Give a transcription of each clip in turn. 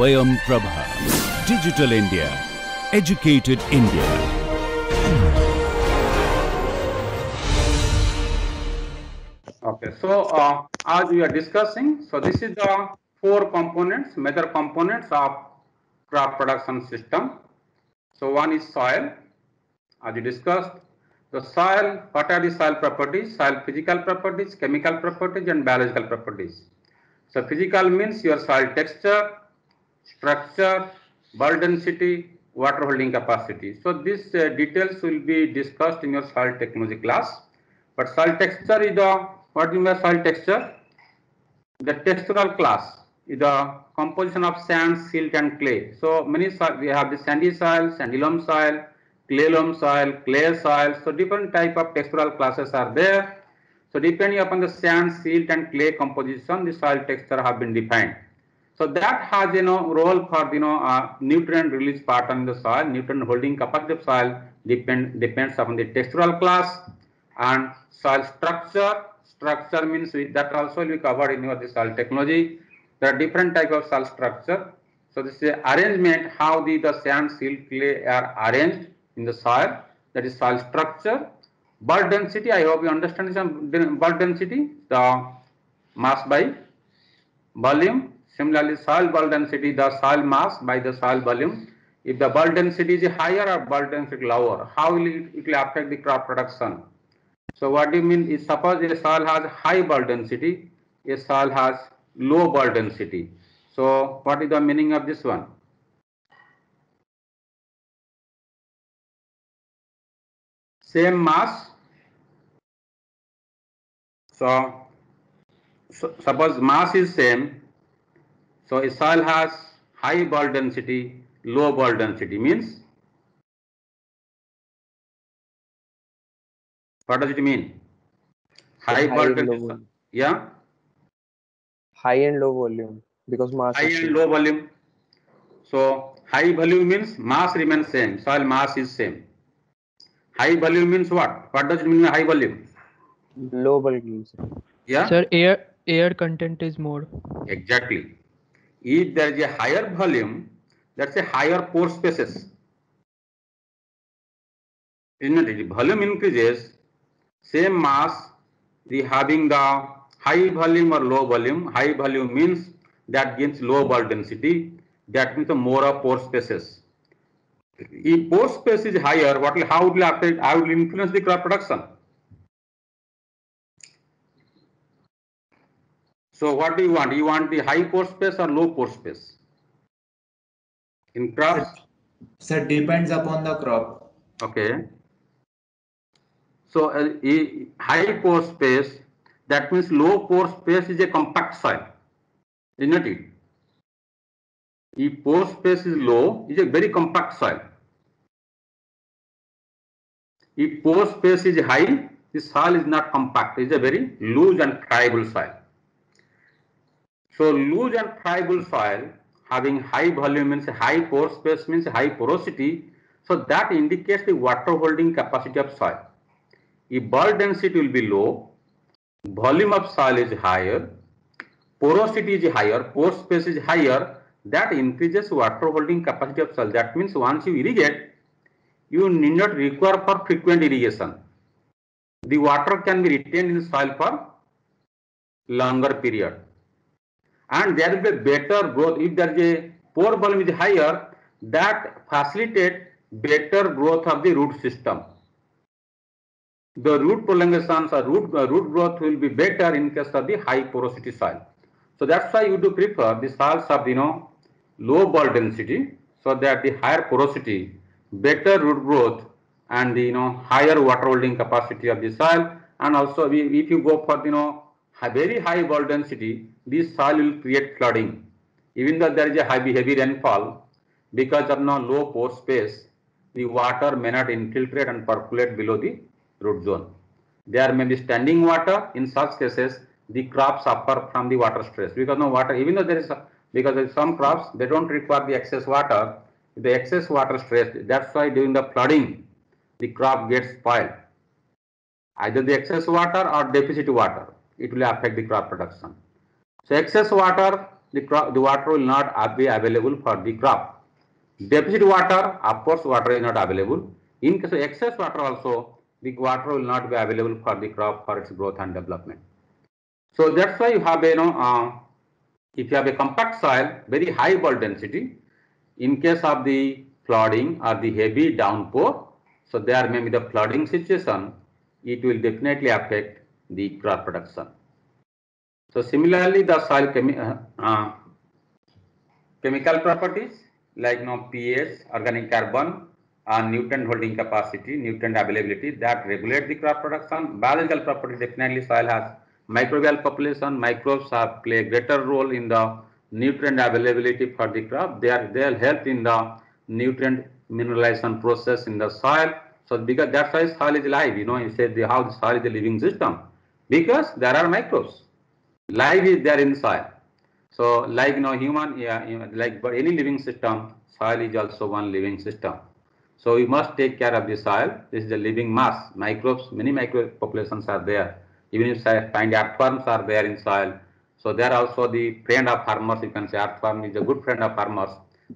Swayam Prabha. Digital India. Educated India. Okay, so as we are discussing, so this is the four components, major components of crop production system. So one is soil, as we discussed. The soil, what are the soil properties? Soil physical properties, chemical properties, and biological properties. So physical means your soil texture, structure, bulk density, water holding capacity. So these details will be discussed in your soil technology class. But soil texture is the, what do you mean by soil texture? The textural class is the composition of sand, silt, and clay. So many soil, we have the sandy soil, sandy loam soil, clay loam soil, clay soil. So different type of textural classes are there. So depending upon the sand, silt, and clay composition, the soil texture have been defined. So that has role for nutrient release pattern in the soil, nutrient holding capacity of soil depends upon the textural class and soil structure. Structure means that also will be covered in your soil technology. There are different type of soil structure. So this is arrangement how the sand, silt, clay are arranged in the soil. That is soil structure. Bulk density. I hope you understand some bulk density. The mass by volume. Similarly, soil bulk density, the soil mass by the soil volume. If the bulk density is higher or bulk density lower, how will it will affect the crop production? So what do you mean is, suppose a soil has high bulk density, a soil has low bulk density. So what is the meaning of this one? Same mass. So suppose mass is same. So a soil has high bulk density, low bulk density means, what does it mean? High bulk density. Yeah. High and low volume because mass High and low volume. So high volume means mass remains same. Soil mass is same. High volume means what? What does it mean high volume? low volume. Yeah. Sir, air content is more. Exactly. If there is a higher volume, that's a higher pore spaces. Isn't it? Volume increases, same mass, the having the high volume or low volume. High volume means that gives low bulk density. That means the more of pore spaces. If pore space is higher, how will affect? How will influence the crop production? So what do you want? You want the high pore space or low pore space in crops? Sir, depends upon the crop. Okay. So high pore space, that means low pore space is a compact soil, isn't it? If pore space is low, is a very compact soil. If pore space is high, the soil is not compact, it is a very loose and friable soil. So loose and friable soil having high volume means high pore space means high porosity. So that indicates the water holding capacity of soil. If bulk density will be low, volume of soil is higher, porosity is higher, pore space is higher, that increases water holding capacity of soil. That means once you irrigate, you need not require for frequent irrigation. The water can be retained in soil for longer period. And there will be better growth. If there is a pore volume is higher, that facilitate better growth of the root system. The root prolongations or root growth will be better in case of the high porosity soil. So that's why you do prefer the soils of low bulk density, so that the higher porosity, better root growth, and the higher water holding capacity of the soil. And also if you go for very high bulk density, this soil will create flooding. Even though there is a heavy rainfall, because of low pore space, the water may not infiltrate and percolate below the root zone. There may be standing water. In such cases, the crops suffer from the water stress, because water, even though because there is some crops, they don't require the excess water. The excess water stress, that's why during the flooding, the crop gets spoiled. Either the excess water or deficit water, it will affect the crop production. So excess water the water will not be available for the crop. Deficit water, of course, water is not available. In case of excess water also, the water will not be available for the crop for its growth and development. So that's why you have if you have a compact soil, very high ball density, in case of the flooding or the heavy downpour, so there may be the flooding situation, it will definitely affect the crop production. So similarly, the soil chemical properties like pH, organic carbon, nutrient holding capacity, nutrient availability that regulate the crop production. Biological properties, definitely soil has microbial population. Microbes play a greater role in the nutrient availability for the crop. They'll help in the nutrient mineralization process in the soil. So because that's why soil is alive. You said how the soil is a living system because there are microbes. Life is there in soil. So like human, like but any living system, soil is also one living system. So we must take care of the soil. This is a living mass. Microbes, many microbe populations are there. Even if I find earthworms are there in soil. So they are also the friend of farmers. You can say earthworm is a good friend of farmers.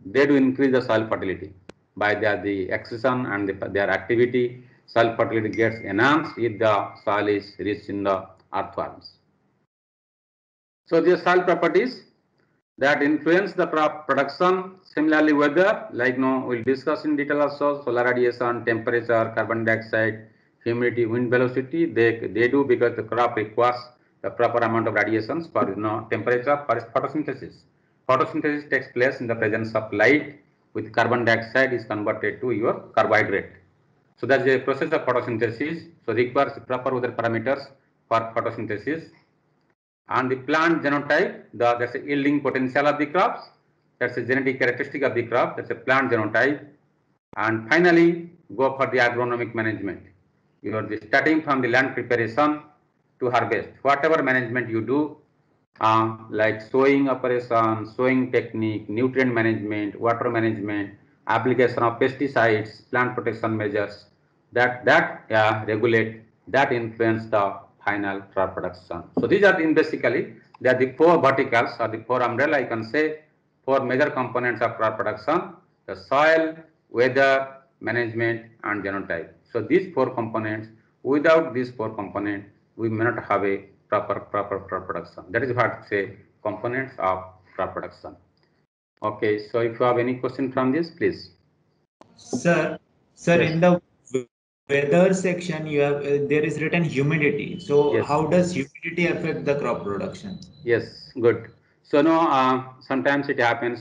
They do increase the soil fertility by the excision and their activity. Soil fertility gets enhanced if the soil is rich in the earthworms. So these soil properties that influence the crop production. Similarly, weather, like we'll discuss in detail also, solar radiation, temperature, carbon dioxide, humidity, wind velocity, they do because the crop requires the proper amount of radiations for temperature for photosynthesis. Photosynthesis takes place in the presence of light with carbon dioxide is converted to your carbohydrate. So that's a process of photosynthesis. So requires proper weather parameters for photosynthesis. And the plant genotype, that's a yielding potential of the crops. That's a genetic characteristic of the crop. That's a plant genotype. And finally, go for the agronomic management. You are starting from the land preparation to harvest. Whatever management you do, like sowing operation, sowing technique, nutrient management, water management, application of pesticides, plant protection measures, that regulate, that influence the final crop production. So these are basically they are the four verticals or the four umbrella. I can say four major components of crop production: the soil, weather, management, and genotype. So these four components. Without these four components, we may not have a proper crop production. That is what say components of crop production. Okay. So if you have any question from this, please. Sir, Yes. in the weather section, you have there is written humidity. So Yes. how does humidity affect the crop production? Yes, good. So sometimes it happens,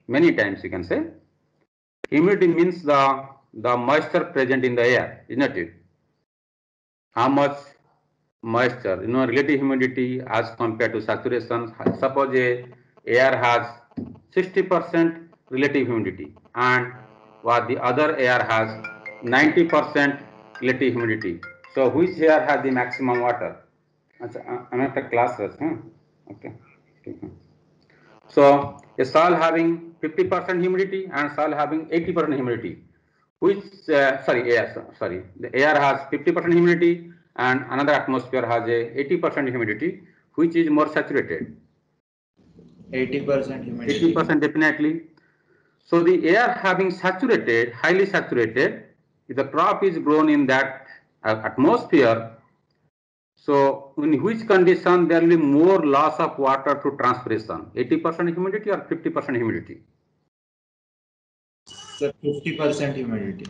many times you can say. Humidity means the moisture present in the air, isn't it? How much moisture, relative humidity as compared to saturation. Suppose a air has 60% relative humidity and what the other air has 90% relative humidity. So which air has the maximum water? I'm at a class, huh? Okay. So a soil having 50% humidity and soil having 80% humidity, which the air has 50% humidity and another atmosphere has a 80% humidity, which is more saturated. 80% humidity. 80% definitely. So the air having saturated, highly saturated, if the crop is grown in that atmosphere, so in which condition there will be more loss of water through transpiration, 80% humidity or 50% humidity? So 50% humidity.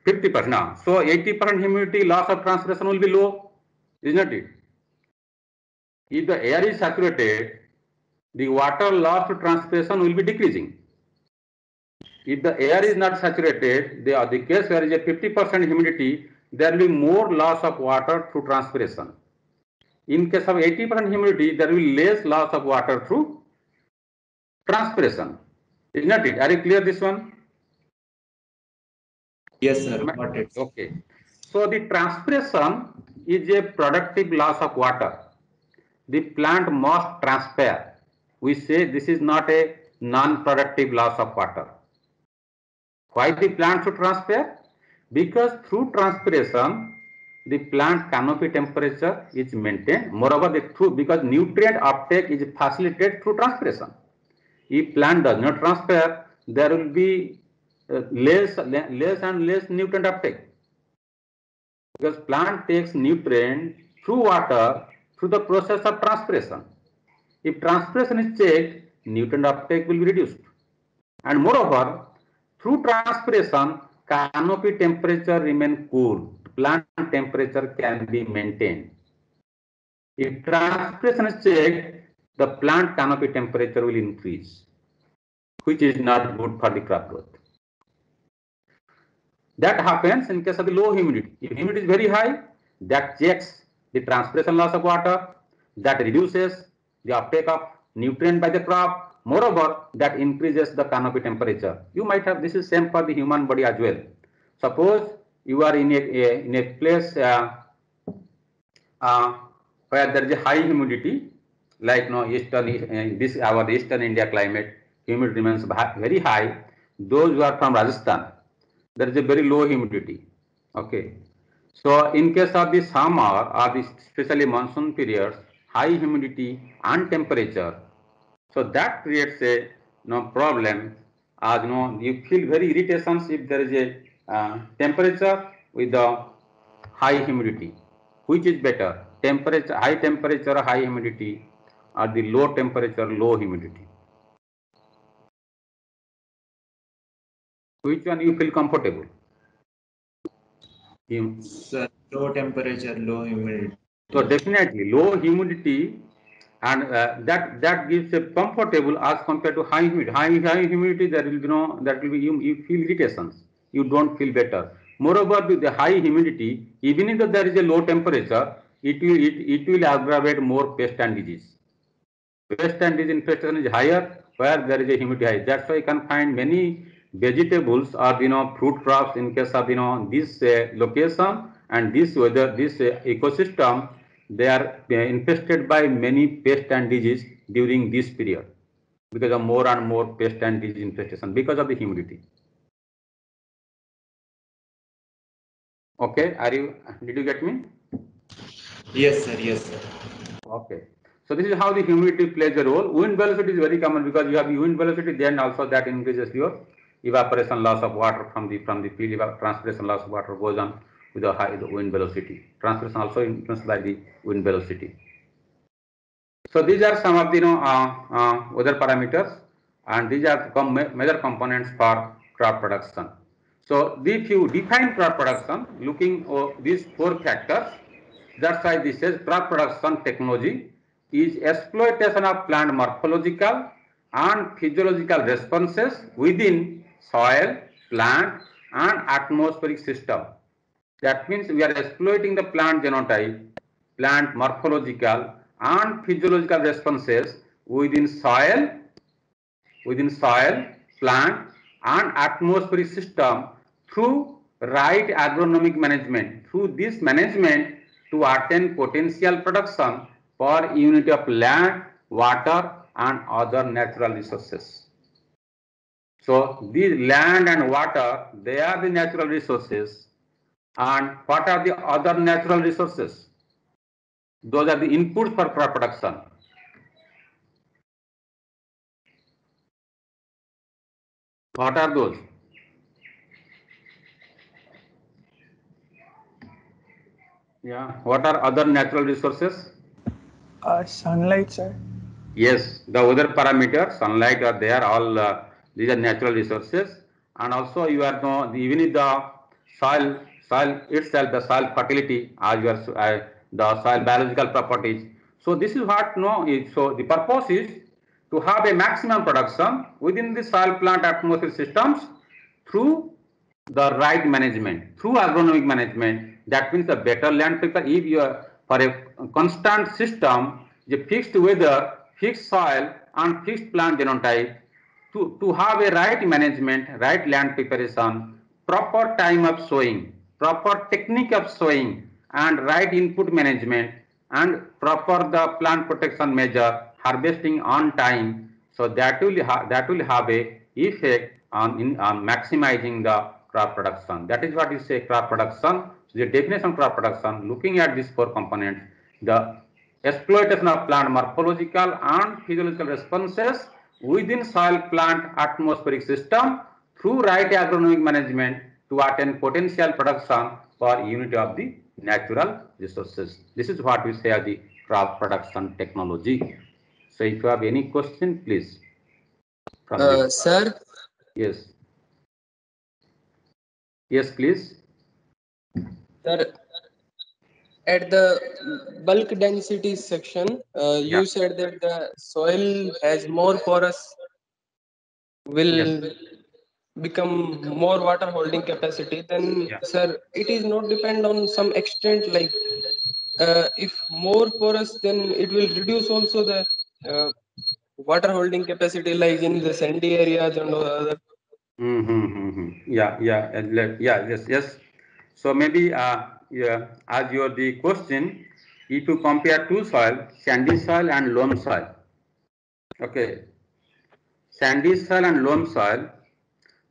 50% now. So 80% humidity, loss of transpiration will be low, isn't it? If the air is saturated, the water loss to transpiration will be decreasing. If the air is not saturated, the case where is a 50% humidity, there will be more loss of water through transpiration. In case of 80% humidity, there will be less loss of water through transpiration. Isn't it? Are you clear this one? Yes, sir. Got it. Okay. So the transpiration is a productive loss of water. The plant must transpire. We say this is not a non-productive loss of water. Why the plant should transpire? Because through transpiration, the plant canopy temperature is maintained. Moreover, because nutrient uptake is facilitated through transpiration. If plant does not transpire, there will be less and less nutrient uptake. Because plant takes nutrient through water through the process of transpiration. If transpiration is checked, nutrient uptake will be reduced. And moreover, through transpiration, canopy temperature remain cool. Plant temperature can be maintained. If transpiration is checked, the plant canopy temperature will increase, which is not good for the crop growth. That happens in case of the low humidity. If humidity is very high, that checks the transpiration loss of water, that reduces the uptake of nutrient by the crop. Moreover, that increases the canopy temperature. You might have, this is same for the human body as well. Suppose you are in a place where there is a high humidity, like no eastern, this our eastern India climate, humidity remains very high. Those who are from Rajasthan, there is a very low humidity. Okay, so in case of the summer or the especially monsoon periods, high humidity and temperature, so that creates a problem. As you feel very irritations if there is a temperature with the high humidity. Which is better, temperature, high temperature, high humidity, or the low temperature, low humidity? Which one you feel comfortable? Sir, low temperature, low humidity. So definitely low humidity, and that gives a comfortable as compared to high humidity. High humidity, there will be you feel irritations. You don't feel better. Moreover, with the high humidity, even if there is a low temperature, it will aggravate more pest and disease. Pest and disease infestation is higher where there is a humidity high. That's why you can find many vegetables or fruit crops in case of this location and this weather, this ecosystem, they are infested by many pest and disease during this period because of more and more pest and disease infestation because of the humidity. Okay, did you get me? Yes, sir. Yes, sir. Okay. So this is how the humidity plays a role. Wind velocity is very common because you have wind velocity, then also that increases your evaporation loss of water from the field. Transpiration loss of water goes on with the high wind velocity. Transpiration also influenced by the wind velocity. So these are some of the weather parameters, and these are major components for crop production. So if you define crop production looking at these four factors, that's why this says crop production technology is exploitation of plant morphological and physiological responses within soil, plant and atmospheric system. That means we are exploiting the plant genotype, plant morphological and physiological responses within soil, plant and atmospheric system through right agronomic management. Through this management to attain potential production per unit of land, water and other natural resources. So these land and water, they are the natural resources. And what are the other natural resources? Those are the inputs for crop production. What are those? Yeah. What are other natural resources? Sunlight, sir. Yes, the other parameters, sunlight are there. All these are natural resources, and also you are even if the soil itself, the soil fertility, as you are the soil biological properties. So this is what so the purpose is to have a maximum production within the soil, plant, atmosphere systems through the right management, through agronomic management. That means a better land prepare. If you are for a constant system, the fixed weather, fixed soil and fixed plant genotype, to have a right management, right land preparation, proper time of sowing, proper technique of sowing and right input management and proper the plant protection measure, harvesting on time. So that will have a effect on maximizing the crop production. That is what you say crop production. So the definition of crop production, looking at these 4 components, the exploitation of plant morphological and physiological responses within soil plant atmospheric system through right agronomic management to attain potential production per unit of the natural resources. This is what we say as the crop production technology. So if you have any question, please. Sir, Yes. Yes, please. sir, at the bulk density section, you said that the soil has more porous, will become more water holding capacity. Then, sir, it is not depend on some extent. Like, if more porous, then it will reduce also the water holding capacity, like in the sandy areas and all other. Yes. So maybe, as your the question, if you compare two soil, sandy soil and loam soil, okay, sandy soil and loam soil,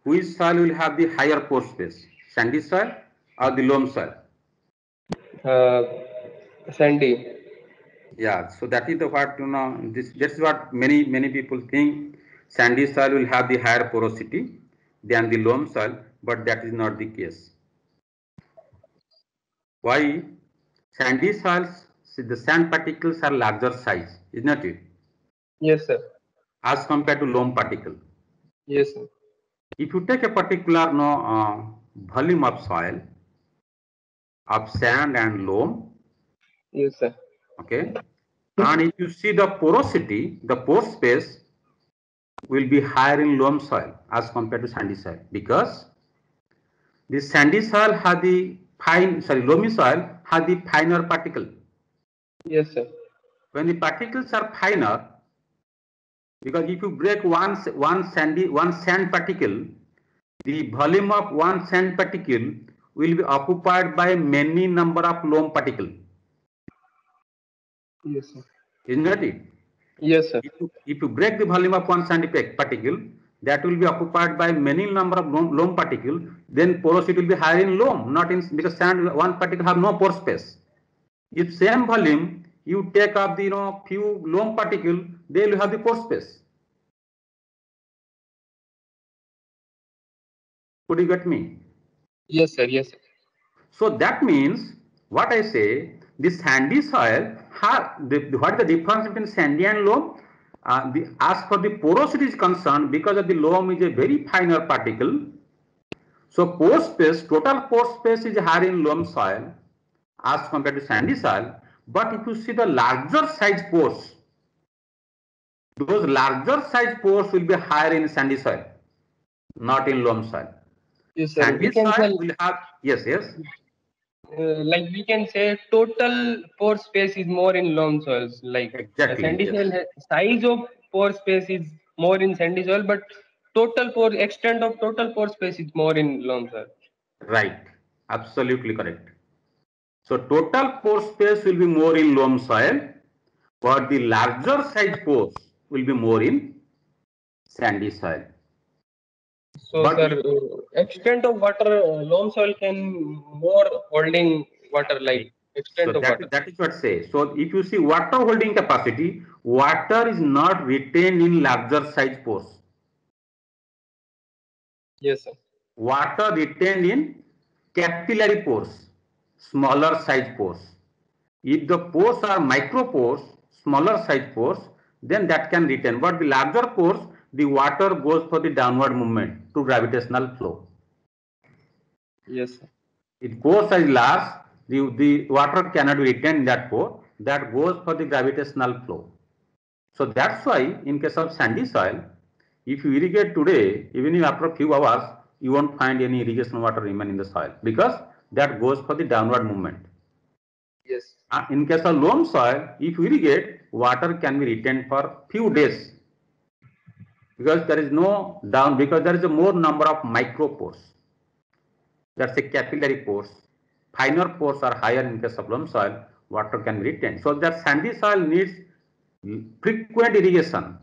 which soil will have the higher pore space, sandy soil or the loam soil? Sandy. Yeah, so that is the what that's what many people think. Sandy soil will have the higher porosity than the loam soil, but that is not the case. Why? Sandy soils, the sand particles are larger size, is not it? Yes, sir. As compared to loam particle. Yes, sir. If you take a particular volume of soil, of sand and loam, Yes, sir. okay, and if you see the porosity, the pore space will be higher in loam soil as compared to sandy soil, because the sandy soil has the loamy soil has the finer particle. Yes, sir. When the particles are finer, because if you break one sand particle, the volume of one sand particle will be occupied by many number of loam particles. Yes, sir. Isn't that it? Yes, sir. If you break the volume of one sandy particle, that will be occupied by many number of loam particles, then porosity will be higher in loam, not in, because sand one particle have no pore space. If same volume you take up the few loam particles, they will have the pore space. Could you get me? Yes, sir. Yes, sir. So that means what I say, the sandy soil, what is the difference between sandy and loam? As for the porosity is concerned, because of the loam is a very finer particle, so pore space, total pore space is higher in loam soil as compared to sandy soil. But if you see the larger size pores, those larger size pores will be higher in sandy soil, not in loam soil. Yes, sir. Sandy We can soil will have, yes. like we can say total pore space is more in loam soils. Like Exactly, sandy yes. soil size of pore space is more in sandy soil, but extent of total pore space is more in loam soil. Right, absolutely correct. So total pore space will be more in loam soil, but the larger size pores will be more in sandy soil. So, But sir, extent of water, loam soil can more holding water, like extent so of water. that is what say. So if you see water holding capacity, water is not retained in larger size pores. Yes, sir. Water retained in capillary pores, smaller size pores. If the pores are micropores, smaller size pores, then that can retain. But the larger pores, the water goes for the downward movement to gravitational flow. Yes, sir. If pores are large, the water cannot be retained in that pore. That goes for the gravitational flow. So that's why in case of sandy soil, if you irrigate today, even if after a few hours, you won't find any irrigation water remain in the soil, because that goes for the downward movement. Yes. In case of loam soil, if you irrigate, water can be retained for few days, because there is no because there is a more number of micropores. That's a capillary pores. Finer pores are higher in case of loam soil, water can be retained. So that sandy soil needs frequent irrigation,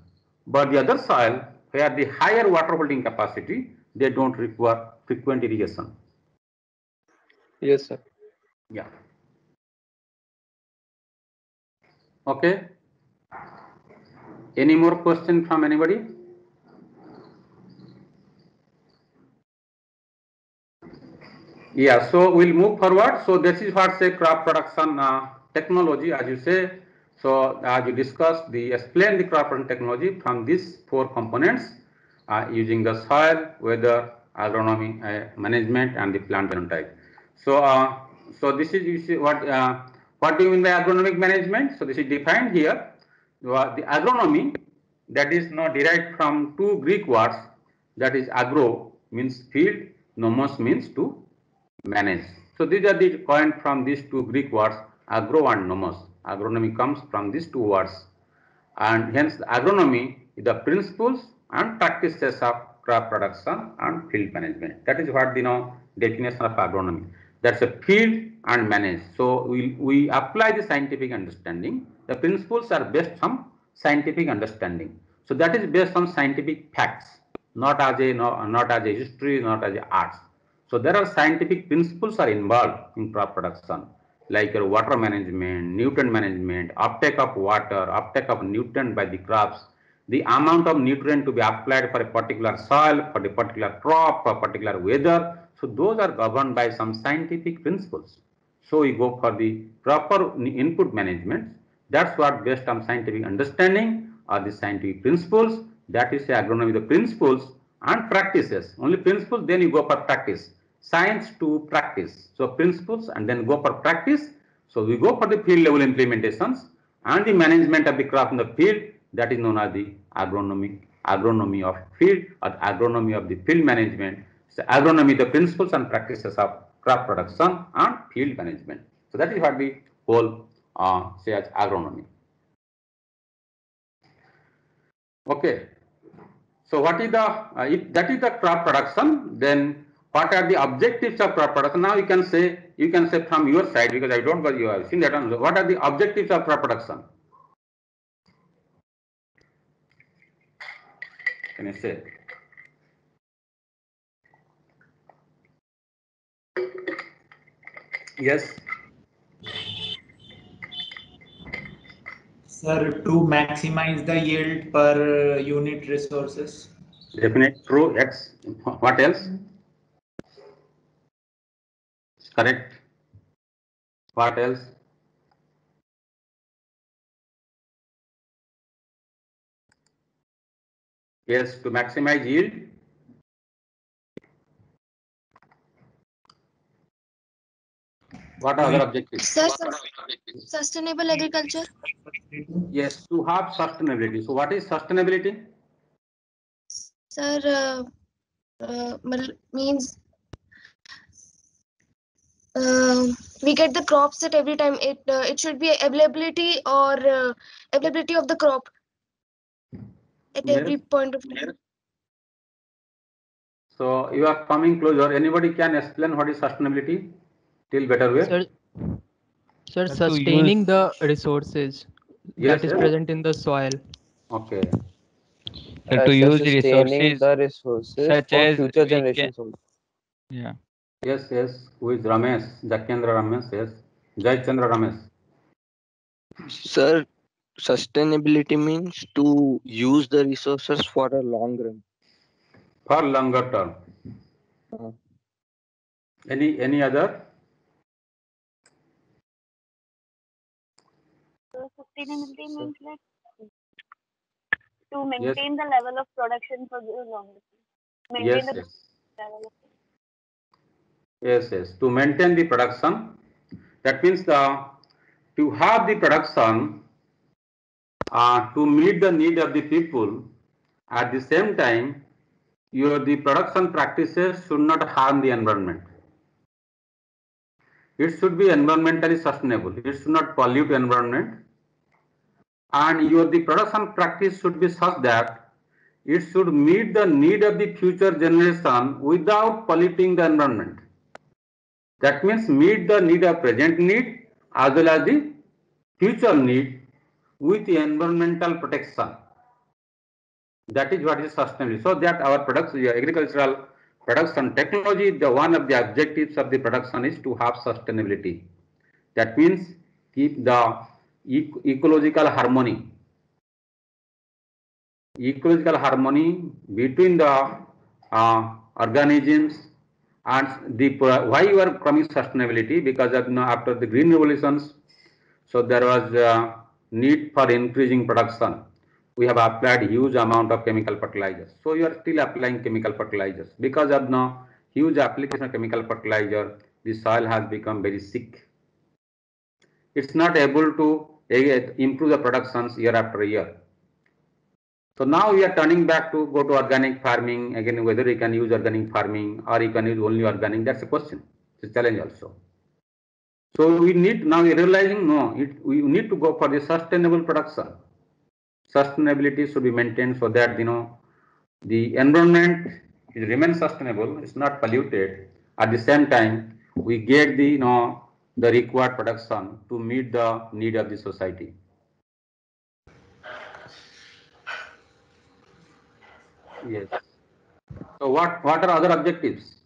but the other soil where the higher water holding capacity, they don't require frequent irrigation. Yes, sir. Yeah. Okay. Any more question from anybody? Yeah, so we'll move forward. So this is what say crop production technology, as you say. So as you discussed, explain the crop production technology from these 4 components using the soil, weather, agronomy, management, and the plant genotype. So so this is, you see, what do you mean by agronomic management? So this is defined here. The agronomy, that is now derived from 2 Greek words, that is agro means field, nomos means to manage. So these are the coined from these 2 Greek words, agro and nomos. Agronomy comes from these 2 words, and hence the agronomy is the principles and practices of crop production and field management. That is what the definition of agronomy. That's a field and manage. So we apply the scientific understanding. The principles are based on scientific understanding. So that is based on scientific facts, not as a history, not as a arts. So there are scientific principles are involved in crop production, like water management, nutrient management, uptake of water, uptake of nutrient by the crops, the amount of nutrient to be applied for a particular soil, for a particular crop, for a particular weather. So those are governed by some scientific principles. So we go for the proper input management. That's what based on scientific understanding or the scientific principles. That is agronomy, the principles and practices. Only principles, then you go for practice. Science to practice. So principles and then go for practice. So we go for the field level implementations and the management of the crop in the field. That is known as the agronomy of field or agronomy of the field management. So agronomy, the principles and practices of crop production and field management. So that is what we call say as agronomy. Okay. So what is the if that is the crop production, then what are the objectives of crop production? Now you can say from your side, because I don't know you have seen that one. What are the objectives of crop production? Can you say? Yes. Sir, to maximize the yield per unit resources. Definite, true. X. What else? Correct. What else? Yes, to maximize yield. What are other objectives? Sir, sustainable agriculture. Yes, to have sustainability. So what is sustainability? Sir, means we get the crops at every time. It should be availability or availability of the crop at Yes. every point of time. So you are coming closer. Anybody can explain what is sustainability till better way? Sir, sustaining the resources Yes, that is yes. present in the soil. Okay. To use sustaining the resources such for as future we can- generations also. Yeah. Yes, yes. Who is Ramesh? Jakendra Ramesh. Yes. Jai Chandra Ramesh. Sir, sustainability means to use the resources for a long run. For longer term. Any other? So sustainability means like to maintain the level of production for the long term. Yes, Maintain yes. the level of Yes, yes. To maintain the production, that means to have the production to meet the need of the people. At the same time, the production practices should not harm the environment. It should be environmentally sustainable. It should not pollute environment, and the production practice should be such that it should meet the need of the future generation without polluting the environment. That means meet the need of present need as well as the future need with the environmental protection. That is what is sustainability. So that our products, agricultural production technology, the one of the objectives of the production is to have sustainability. That means keep the ecological harmony. Ecological harmony between the organisms and the why you are coming sustainability, because of, after the green revolutions, so there was a need for increasing production. We have applied huge amount of chemical fertilizers. So you are still applying chemical fertilizers. Because of the huge application of chemical fertilizer, the soil has become very sick. It's not able to improve the productions year after year. So now we are turning back to go to organic farming again. Whether you can use organic farming or you can use only organic, that's a question. It's a challenge also. So we need, now we are realizing we need to go for the sustainable production. Sustainability should be maintained so that the environment remains sustainable. It's not polluted. At the same time, we get the the required production to meet the need of the society. Yes. So what are other objectives?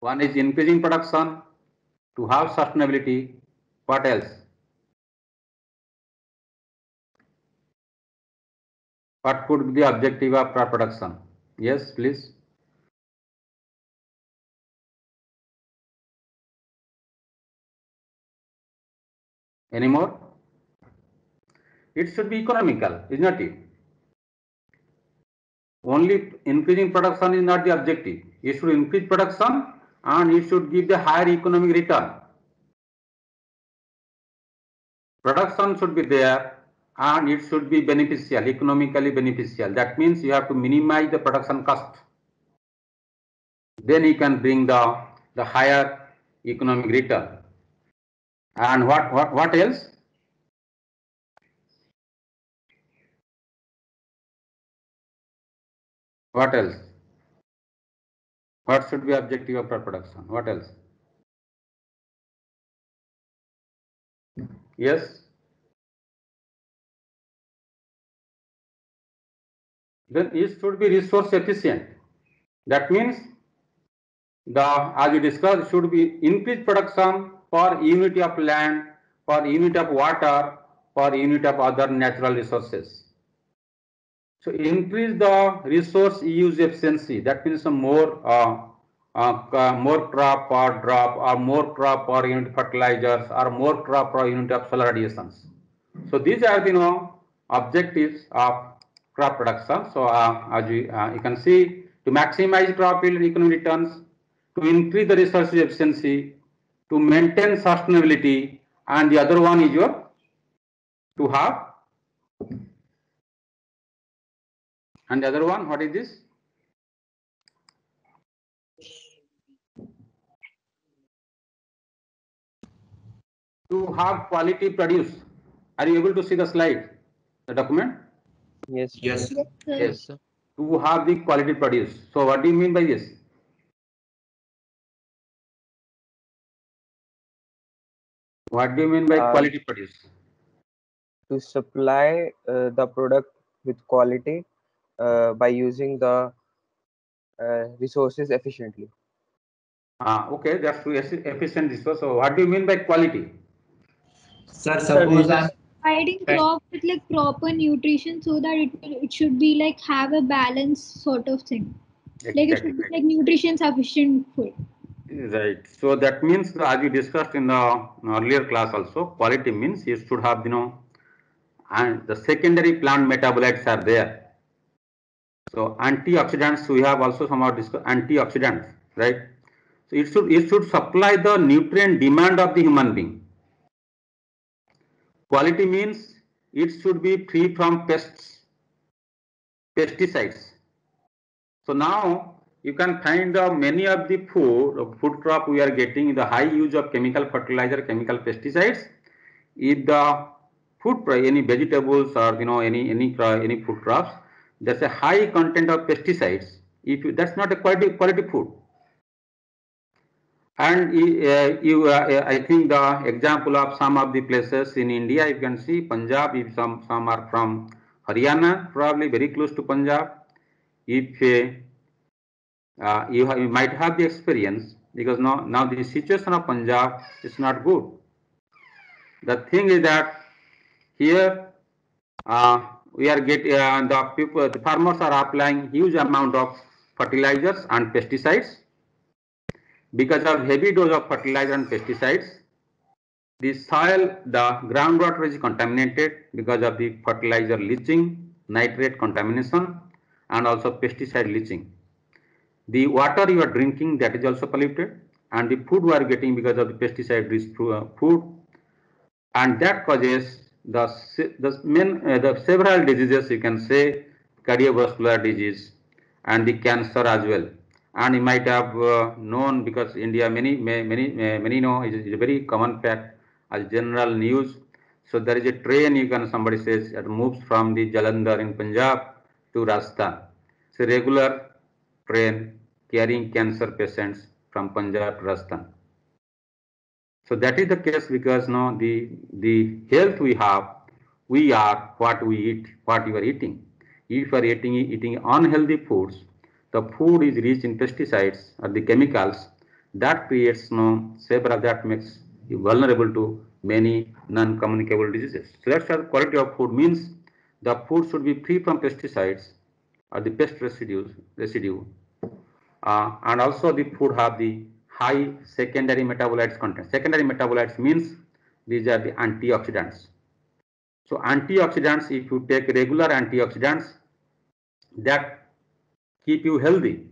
One is increasing production to have sustainability. What else? What could be the objective of production? Yes, please. Any more? It should be economical, is not it? Only increasing production is not the objective. It should increase production and it should give the higher economic return. Production should be there and it should be beneficial, economically beneficial. That means you have to minimize the production cost. Then you can bring the higher economic return. And what else? What else? What should be objective of production? What else? Yes. Then it should be resource efficient. That means as we discussed, should be increased production per unit of land, per unit of water, per unit of other natural resources. So increase the resource use efficiency. That means more crop per drop, or more crop per unit fertilizers, or more crop per unit of solar radiations. So these are the objectives of crop production. So as you can see, to maximize crop yield and economic returns, to increase the resource efficiency, to maintain sustainability, and the other one is to have. And the other one, what is this? To have quality produce. Are you able to see the slide, the document? Yes. Yes. Yes. To have the quality produce. So what do you mean by this? What do you mean by quality produce? To supply the product with quality by using the resources efficiently. Okay, that's true. Efficient resource. So what do you mean by quality? Sir, suppose I'm providing crop with like proper nutrition so that it should be like have a balanced sort of thing. Exactly. Like it should be like nutrition sufficient food. Right. So that means, as we discussed in the earlier class also, quality means you should have and the secondary plant metabolites are there. So antioxidants, we have also somehow discussed antioxidants, right? So it should supply the nutrient demand of the human being. Quality means it should be free from pesticides. So now you can find many of the food crop we are getting the high use of chemical fertilizer, chemical pesticides. If the food, any vegetables or any food crops, there's a high content of pesticides. That's not a quality food. And I think the example of some of the places in India, you can see Punjab, some are from Haryana, probably very close to Punjab. If you might have the experience, because now the situation of Punjab is not good. The thing is that here we are getting the farmers are applying huge amount of fertilizers and pesticides. Because of heavy dose of fertilizer and pesticides, the soil, the groundwater is contaminated because of the fertilizer leaching, nitrate contamination, and also pesticide leaching. The water you are drinking, that is also polluted, and the food we are getting because of the pesticide-rich food, and that causes the several diseases, you can say cardiovascular disease and the cancer as well. And you might have known, because India many know, it is a very common fact as general news. So there is a train, somebody says it moves from the Jalandhar in Punjab to Rajasthan. It's a regular train carrying cancer patients from Punjab to Rajasthan. So that is the case because now the health we have, we are what we eat, what you are eating. If you are eating unhealthy foods, the food is rich in pesticides or the chemicals, that creates several, that makes you vulnerable to many non-communicable diseases. So that's why the quality of food means the food should be free from pesticides or the pest residue, and also the food have the high secondary metabolites content. Secondary metabolites means these are the antioxidants. So antioxidants, if you take regular antioxidants, that keep you healthy.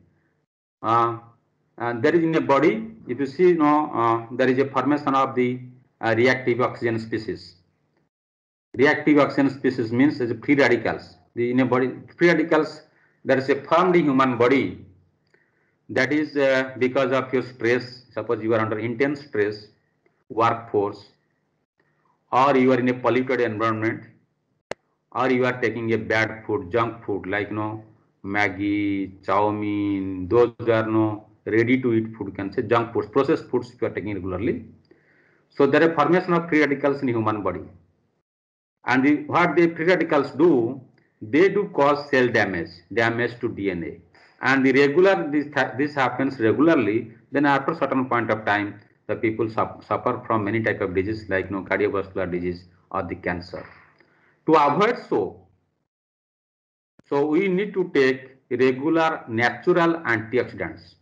And there is in the body, if you see, there is a formation of the reactive oxygen species. Reactive oxygen species means there is free radicals. In a body, free radicals, there is a formed human body. That is because of your stress. Suppose you are under intense stress, workforce, or you are in a polluted environment, or you are taking a bad food, junk food like Maggi, chow mein, those are ready to eat food, can say junk foods, processed foods you are taking regularly. So there is formation of free radicals in human body. And what the free radicals do, they do cause cell damage to DNA. And the regular this happens regularly, then after a certain point of time, the people suffer from many type of disease like cardiovascular disease or the cancer. To avoid so we need to take regular natural antioxidants.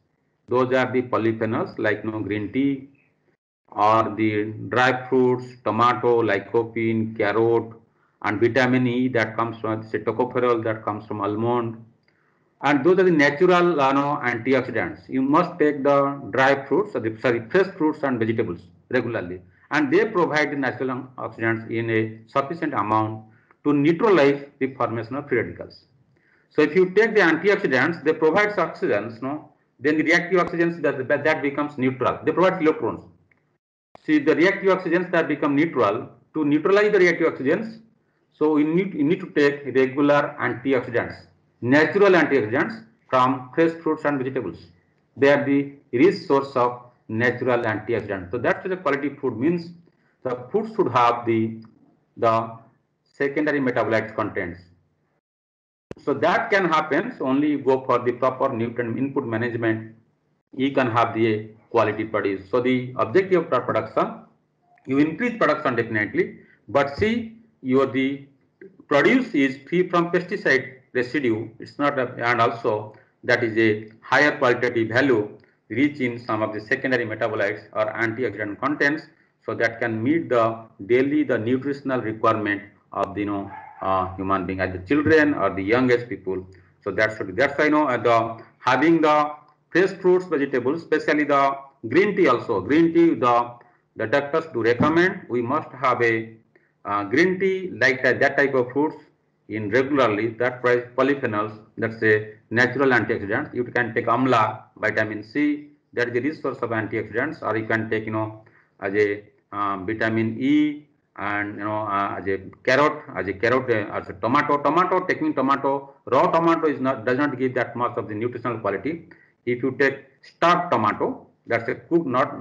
Those are the polyphenols like green tea, or the dry fruits, tomato, lycopene, carrot, and vitamin E that comes from tocopherol that comes from almond. And those are the natural antioxidants. You must take the dry fruits, fresh fruits and vegetables regularly. And they provide the natural oxidants in a sufficient amount to neutralize the formation of free radicals. So if you take the antioxidants, they provide oxygens, then the reactive oxygens that becomes neutral. They provide electrons. See, the reactive oxygens that become neutral, to neutralize the reactive oxygens, so you need to take regular antioxidants, natural antioxidants from fresh fruits and vegetables. They are the rich source of natural antioxidants. So that's what the quality food means. The food should have the secondary metabolites contents. So that can happen. So only you go for the proper nutrient input management, you can have the quality produced. So the objective of production, you increase production definitely, but see the produce is free from pesticide residue. It's not and also that is a higher qualitative value, rich in some of the secondary metabolites or antioxidant contents, so that can meet the nutritional requirement of the human being, as the children or the youngest people. So that's why having the fresh fruits, vegetables, especially the green tea also. Green tea, the doctors do recommend we must have a green tea like that type of fruits in regularly. That polyphenols, that's a natural antioxidant. You can take amla, vitamin C, that is a rich source of antioxidants, or you can take as a vitamin E, and as a carrot, as a tomato. Taking raw tomato does not give that much of the nutritional quality. If you take stuffed tomato, that's a cooked, not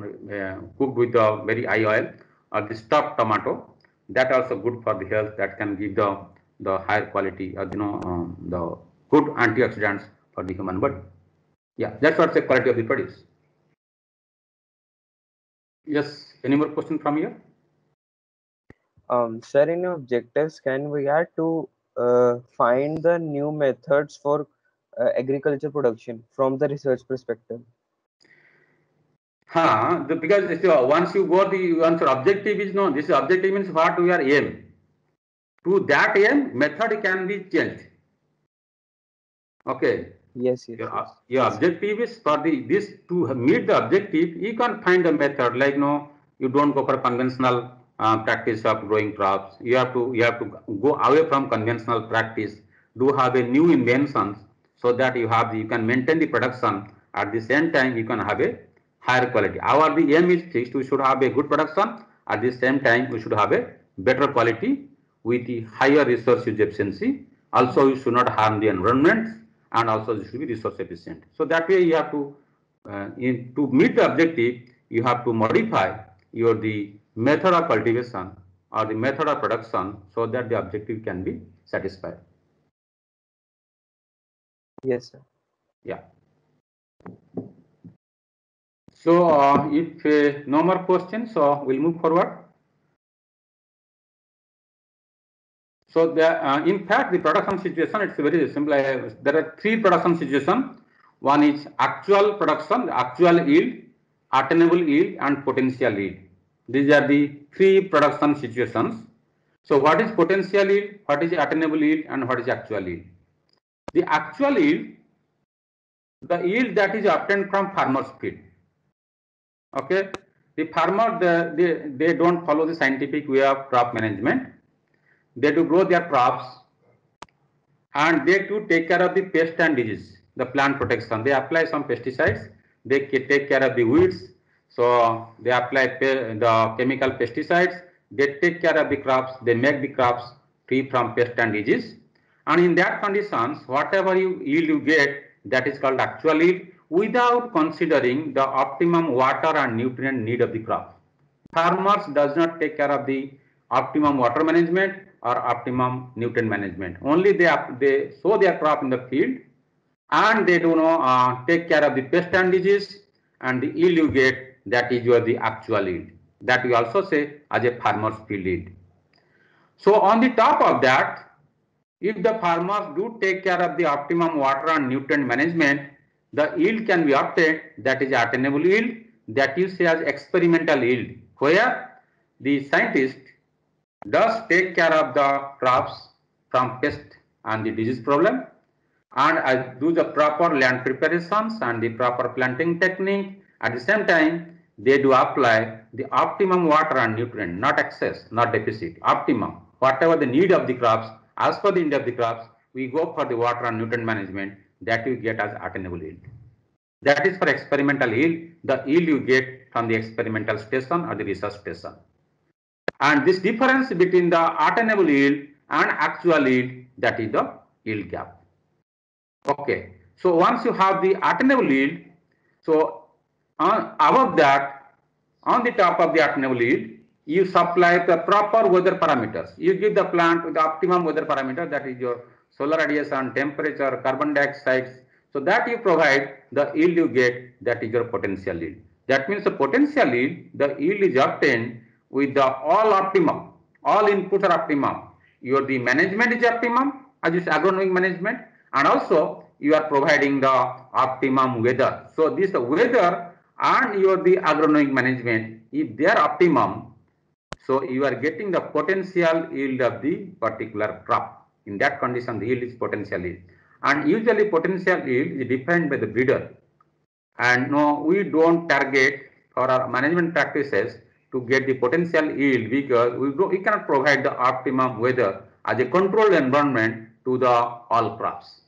cooked with very high oil, or the stuffed tomato, that also good for the health. That can give the the higher quality, the good antioxidants for the human body. Yeah, that's what's the quality of the produce. Yes, any more question from here? Sir, in your objectives, can we add to find the new methods for agriculture production from the research perspective? Because once you go once your objective is known, this objective means what we are aim. To that aim, method can be changed. Okay. Yes. Your objective is for this to meet the objective. You can find a method like you don't go for conventional practice of growing crops. You have to go away from conventional practice. Do have a new inventions so that you can maintain the production. At the same time, you can have a higher quality. The aim is fixed. We should have a good production. At the same time, we should have a better quality with the higher resource use efficiency. Also, you should not harm the environment, and also it should be resource efficient. So that way, you have to to meet the objective, you have to modify the method of cultivation or the method of production so that the objective can be satisfied. Yes, sir. Yeah. So if no more questions, so we'll move forward. So in fact, the production situation, it's very simple. There are three production situations. One is actual production, actual yield, attainable yield, and potential yield. These are the three production situations. So what is potential yield, what is attainable yield, and what is actual yield? The actual yield, the yield that is obtained from farmer's field. Okay, the farmer, they don't follow the scientific way of crop management. They do grow their crops, and they too take care of the pest and disease, the plant protection. They apply some pesticides. They take care of the weeds. So they apply the chemical pesticides. They take care of the crops. They make the crops free from pest and disease. And in that conditions, whatever yield you get, that is called actual yield, without considering the optimum water and nutrient need of the crop. Farmers does not take care of the optimum water management or optimum nutrient management. Only they sow their crop in the field, and they do not take care of the pest and disease, and the yield you get, that is the actual yield. That we also say as a farmer's field yield. So on the top of that, if the farmers do take care of the optimum water and nutrient management, the yield can be obtained, that is attainable yield, that you say as experimental yield, where the scientist does take care of the crops from pest and the disease problem, and do the proper land preparations and the proper planting technique. At the same time, they do apply the optimum water and nutrient, not excess, not deficit, optimum. Whatever the need of the crops, as per the need of the crops, we go for the water and nutrient management, that you get as attainable yield. That is for experimental yield, the yield you get from the experimental station or the research station. And this difference between the attainable yield and actual yield, that is the yield gap. Okay, so once you have the attainable yield, so above that, on the top of the attainable yield, you supply the proper weather parameters. You give the plant with the optimum weather parameter, that is your solar radiation, temperature, carbon dioxide. So that you provide, the yield you get, that is your potential yield. That means the potential yield, the yield is obtained with the all optimum, all inputs are optimum. The management is optimum, as is agronomic management, and also you are providing the optimum weather. So this weather and the agronomic management, if they are optimum, so you are getting the potential yield of the particular crop. In that condition, the yield is potential yield. And usually potential yield is defined by the breeder. And no, we don't target for our management practices to get the potential yield, because we cannot provide the optimum weather as a controlled environment to the all crops.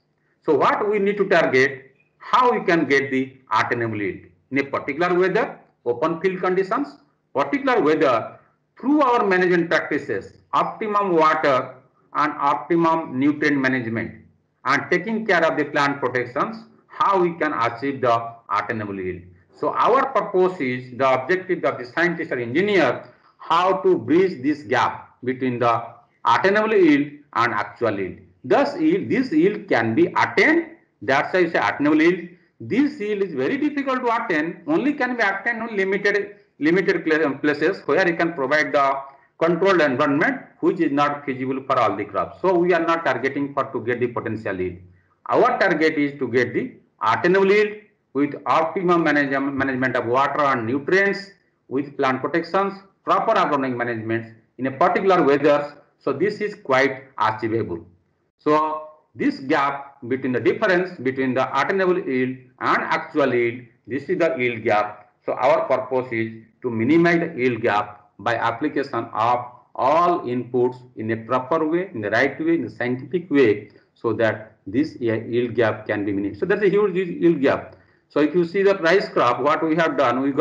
So what we need to target, how we can get the attainable yield in a particular weather, open field conditions, particular weather, through our management practices, optimum water and optimum nutrient management, and taking care of the plant protections, how we can achieve the attainable yield. So our purpose is, the objective of the scientist or engineer, how to bridge this gap between the attainable yield and actual yield. Thus, this yield can be attained. That's why I say attainable yield. This yield is very difficult to attain. Only can be attained on limited places where you can provide the controlled environment, which is not feasible for all the crops. So we are not targeting for to get the potential yield. Our target is to get the attainable yield with optimum management of water and nutrients, with plant protections, proper agronomic management in a particular weather. So this is quite achievable. So this gap between the difference between the attainable yield and actual yield, this is the yield gap. So our purpose is to minimize the yield gap by application of all inputs in a proper way, in the right way, in the scientific way, so that this yield gap can be minimized. So that's a huge yield gap. So if you see the rice crop, what we have done, we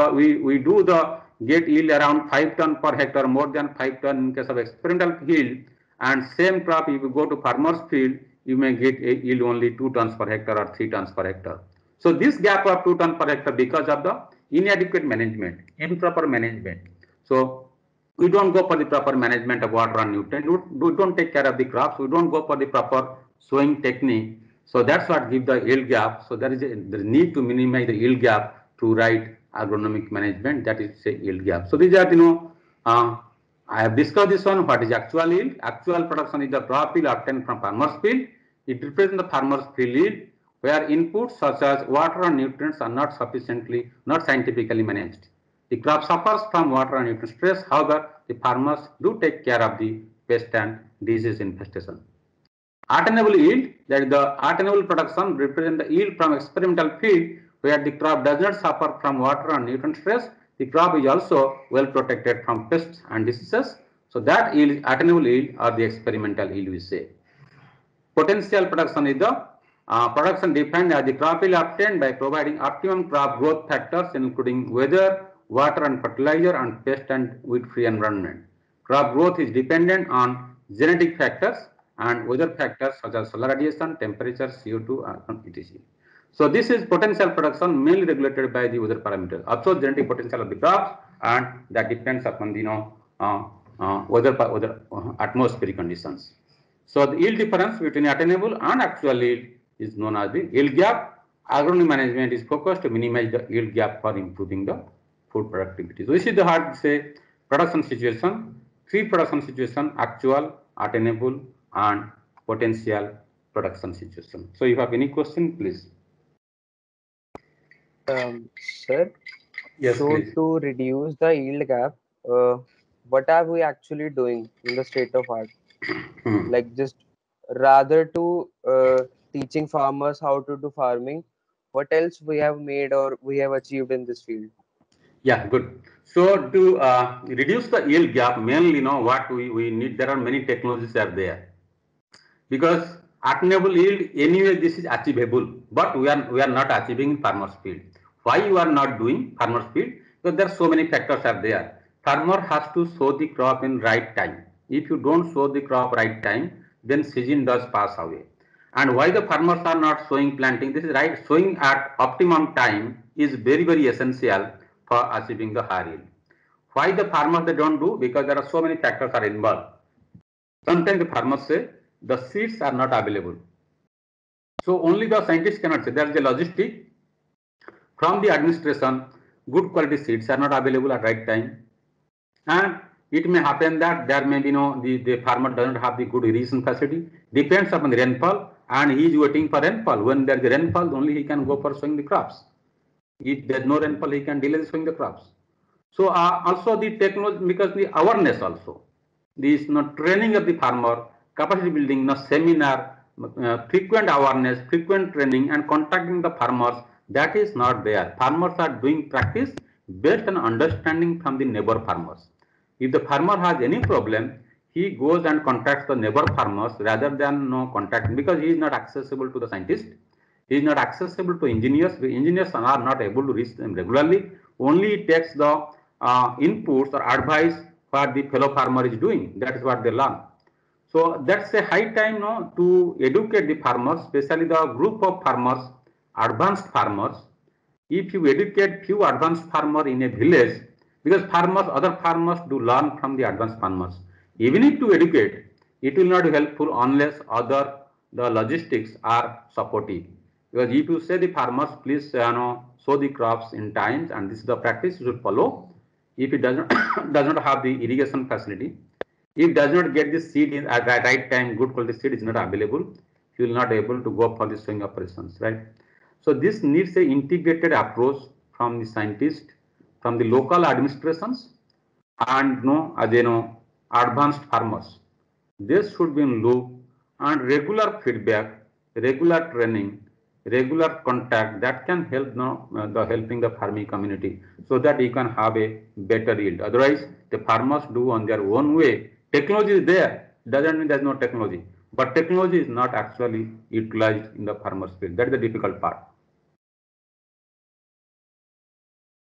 do the get yield around 5 ton per hectare, more than 5 ton in case of experimental field, and same crop if you go to farmer's field, you may get a yield only 2 tons per hectare or 3 tons per hectare. So this gap of 2 tons per hectare because of the inadequate management, improper management. So we don't go for the proper management of water and nutrient. We don't take care of the crops. We don't go for the proper sowing technique. So that's what gives the yield gap. So there is the need to minimize the yield gap through right agronomic management. That is say yield gap. So these are I have discussed this one. What is actual yield? Actual production is the crop yield obtained from farmer's field. It represents the farmer's field yield, where inputs such as water and nutrients are not scientifically managed. The crop suffers from water and nutrient stress. However, the farmers do take care of the pest and disease infestation. Attainable yield, that is the attainable production, represents the yield from experimental field where the crop does not suffer from water and nutrient stress. The crop is also well protected from pests and diseases. So that yield is attainable yield, or the experimental yield we say. Potential production is the production defined as the crop yield obtained by providing optimum crop growth factors including weather, water and fertilizer, and pest and weed-free environment. Crop growth is dependent on genetic factors and weather factors such as solar radiation, temperature, CO2, etc. So this is potential production mainly regulated by the weather parameters. Also genetic potential of the crops, and that depends upon the weather atmospheric conditions. So the yield difference between attainable and actual yield is known as the yield gap. Agronomic management is focused to minimize the yield gap for improving the food productivity. So this is the hard to say production situation. 3 production situation: actual, attainable, and potential production situation. So if you have any question, please. Sir, yes, so please. to reduce the yield gap, what are we actually doing in the state of art? Like just rather to teaching farmers how to do farming, what else we have made or we have achieved in this field? Yeah, good. So to reduce the yield gap, mainly what we need, there are many technologies are there. Because attainable yield, anyway, this is achievable, but we are not achieving in farmer's field. Why you are not doing farmer's field? Because there are so many factors are there. Farmer has to sow the crop in right time. If you don't sow the crop right time, then season does pass away. And why the farmers are not sowing planting? This is right. Sowing at optimum time is very, very essential for achieving the higher yield. Why the farmers they don't do? Because there are so many factors are involved. Sometimes the farmers say the seeds are not available. So only the scientists cannot say. There is a logistic from the administration. Good quality seeds are not available at right time, and it may happen that there may be the farmer doesn't have the good irrigation facility. Depends upon the rainfall, and he is waiting for rainfall. When there is rainfall, only he can go for sowing the crops. If there is no rainfall, he can delay sowing the crops. So also the technology, because the awareness also, this training of the farmer, capacity building, seminar, frequent awareness, frequent training, and contacting the farmers, that is not there. Farmers are doing practice based on understanding from the neighbor farmers. If the farmer has any problem, he goes and contacts the neighbor farmers rather than contacting, because he is not accessible to the scientist. He is not accessible to engineers. The engineers are not able to reach them regularly. Only takes the inputs or advice what the fellow farmer is doing. That is what they learn. So that's a high time to educate the farmers, especially the group of farmers, advanced farmers. If you educate few advanced farmers in a village, because other farmers do learn from the advanced farmers. Even if to educate, it will not be helpful unless the logistics are supportive. Because if you say the farmers, please sow the crops in times, and this is the practice you should follow. If it does not does not have the irrigation facility, if does not get the seed in at the right time, good quality seed is not available, you will not able to go for the sowing operations, right? So this needs a integrated approach from the scientists, from the local administrations, and as advanced farmers. This should be in loop, and regular feedback, regular training, regular contact that can help the helping the farming community, so that you can have a better yield. Otherwise, the farmers do on their own way. Technology is there, doesn't mean there's no technology, but technology is not actually utilized in the farmer's field. That is the difficult part.